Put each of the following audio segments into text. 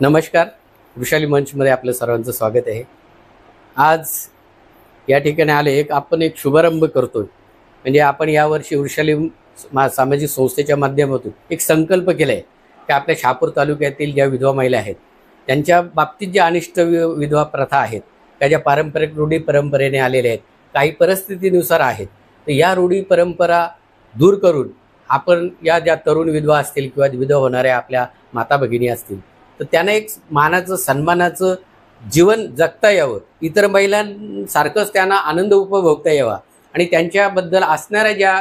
नमस्कार. वृषाली मंचमध्ये आपलं सर्वांचं स्वागत आहे. आज या ठिकाणी आले आपण एक शुभारंभ करतोय. म्हणजे आपण यावर्षी वृषाली सामाजिक संस्थेच्या माध्यमातून एक संकल्प केलाय की आपल्या शहापूर तालुक्यातील ज्या विधवा महिला आहेत त्यांच्या बाबतीत ज्या अनिष्ट विधवा प्रथा आहेत त्या ज्या पारंपरिक रूढी परंपरेने आलेल्या आहेत, काही परिस्थितीनुसार आहेत, तर या रूढी परंपरा दूर करून आपण या ज्या तरुण विधवा असतील किंवा विधवा होणाऱ्या आपल्या माता भगिनी असतील तर त्यांना एक मानाचं सन्मानाचं जीवन जगता यावं, इतर महिलांसारखंच त्यांना आनंद उपभोगता यावा आणि त्यांच्याबद्दल असणाऱ्या ज्या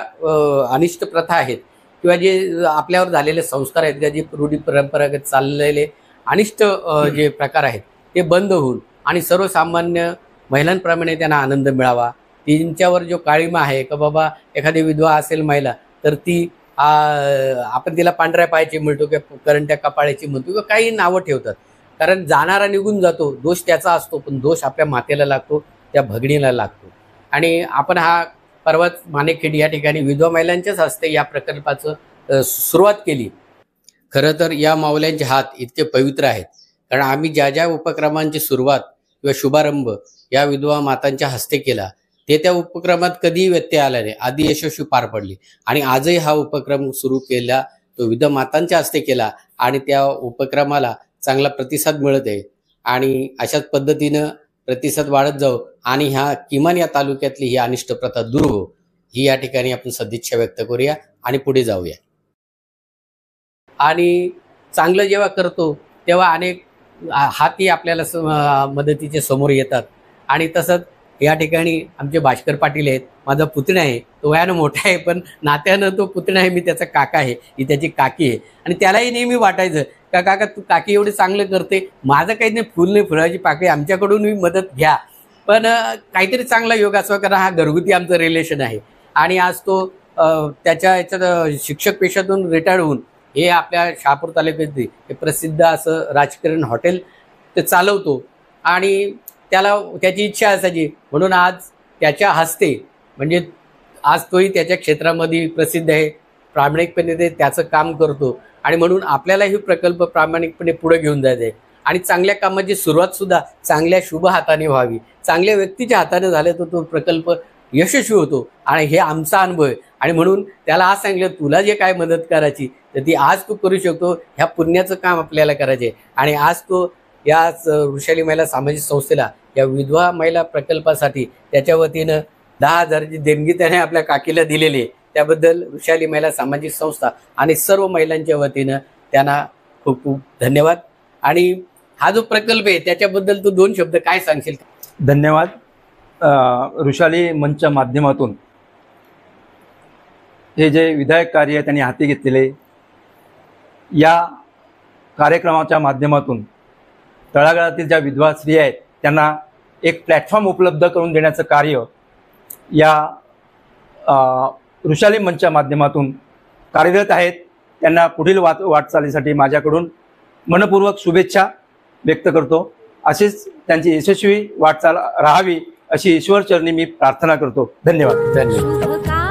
अनिष्ट प्रथा आहेत किंवा जे आपल्यावर झालेले संस्कार आहेत, जे रूढी परंपरागत चाललेले अनिष्ट जे प्रकार आहेत ते बंद होऊन आणि सर्वसामान्य महिलांप्रमाणे त्यांना आनंद मिळावा. त्यांच्यावर जो काळीमा आहे का बाबा एखादी विधवा असेल महिला तर ती आपण तिला पांढऱ्या पायाची म्हणतो किंवा करंट्या कपाळाची म्हणतो किंवा काही नावं ठेवतात, कारण जाणारा निघून जातो, दोष त्याचा असतो, पण दोष आपल्या मातेला लागतो, त्या भगिनीला लागतो. आणि आपण हा परवाच माणेकखेड या ठिकाणी विधवा महिलांच्याच हस्ते या प्रकल्पाचं सुरुवात केली. खरं तर या माऊल्यांचे हात इतके पवित्र आहेत, कारण आम्ही ज्या ज्या उपक्रमांची सुरुवात किंवा शुभारंभ या विधवा मातांच्या हस्ते केला ते त्या उपक्रमात कधीही व्यत्यय आला नाही, आधी यशस्वी पार पडली. आणि आजही हा उपक्रम सुरू केला तो विधवा मातांच्या हस्ते केला आणि त्या उपक्रमाला चांगला प्रतिसाद मिळत आहे. आणि अशाच पद्धतीनं प्रतिसाद वाढत जाऊ आणि ह्या किमान या तालुक्यातली ही अनिष्ट प्रथा दूर हो, ही या ठिकाणी आपण सदिच्छा व्यक्त करूया आणि पुढे जाऊया. आणि चांगलं जेव्हा करतो तेव्हा अनेक हाती आपल्याला मदतीचे समोर येतात. आणि तसंच या ठिकाणी आमचे भास्कर पाटील आहेत, माझा पुतण्या आहे, तो वयानं मोठा आहे पण नात्यानं तो पुतण्या आहे, मी त्याचा काका आहे, ही त्याची काकी आहे. आणि त्यालाही नेहमी वाटायचं का काका तू काकी एवढी चांगलं करते, माझं काही नाही, फुल नाही फुलाची पाकळी, आमच्याकडून मी मदत घ्या, पण काहीतरी चांगला योग असावा, कारण हा घरगुती आमचं रिलेशन आहे. आणि आज तो त्याच्या याच्यात शिक्षक पेशातून रिटायर्ड होऊन हे आपल्या शहापूर तालुक्यातील हे प्रसिद्ध असं राजकिरण हॉटेल ते चालवतो. आणि त्याला त्याची इच्छा असायची म्हणून आज त्याच्या हस्ते, म्हणजे आज तोही त्याच्या क्षेत्रामध्ये प्रसिद्ध आहे, प्रामाणिकपणे ते त्याचं काम करतो. आणि म्हणून आपल्याला हे प्रकल्प प्रामाणिकपणे पुढे घेऊन जायचं आहे. आणि चांगल्या कामाची सुरुवातसुद्धा चांगल्या शुभ हाताने व्हावी, चांगल्या व्यक्तीच्या हाताने झाले तर तो प्रकल्प यशस्वी होतो. आणि हे आमचा अनुभव आहे. आणि म्हणून त्याला आज सांगितलं तुला जे काय मदत करायची तर ती आज तू करू शकतो, ह्या पुण्याचं काम आपल्याला करायचे. आणि आज तो याच वृषाली महिला सामाजिक संस्थेला या विधवा महिला प्रकल्पासाठी त्याच्या वतीनं 10,000ची देणगी त्याने आपल्या काकीला दिलेली आहे. त्याबद्दल वृषाली महिला सामाजिक संस्था आणि सर्व महिलांच्या वतीनं त्यांना खूप खूप धन्यवाद. आणि हा जो प्रकल्प आहे त्याच्याबद्दल तू 2 शब्द काय सांगशील? धन्यवाद. वृषाली मंचच्या माध्यमातून हे जे विधायक कार्य त्यांनी हाती घेतलेले, या कार्यक्रमाच्या माध्यमातून तळागाळातील ज्या विधवा स्त्रिया आहेत त्यांना एक प्लॅटफॉर्म उपलब्ध करून देण्याचं कार्य या वृषाली मंचच्या माध्यमातून कार्यरत आहेत. त्यांना पुढील वाटचालीसाठी माझ्याकडून मनपूर्वक शुभेच्छा व्यक्त करतो. अशीच त्यांची यशस्वी वाटचाल राहावी अशी ईश्वरचरणी मी प्रार्थना करतो. धन्यवाद. धन्यवाद.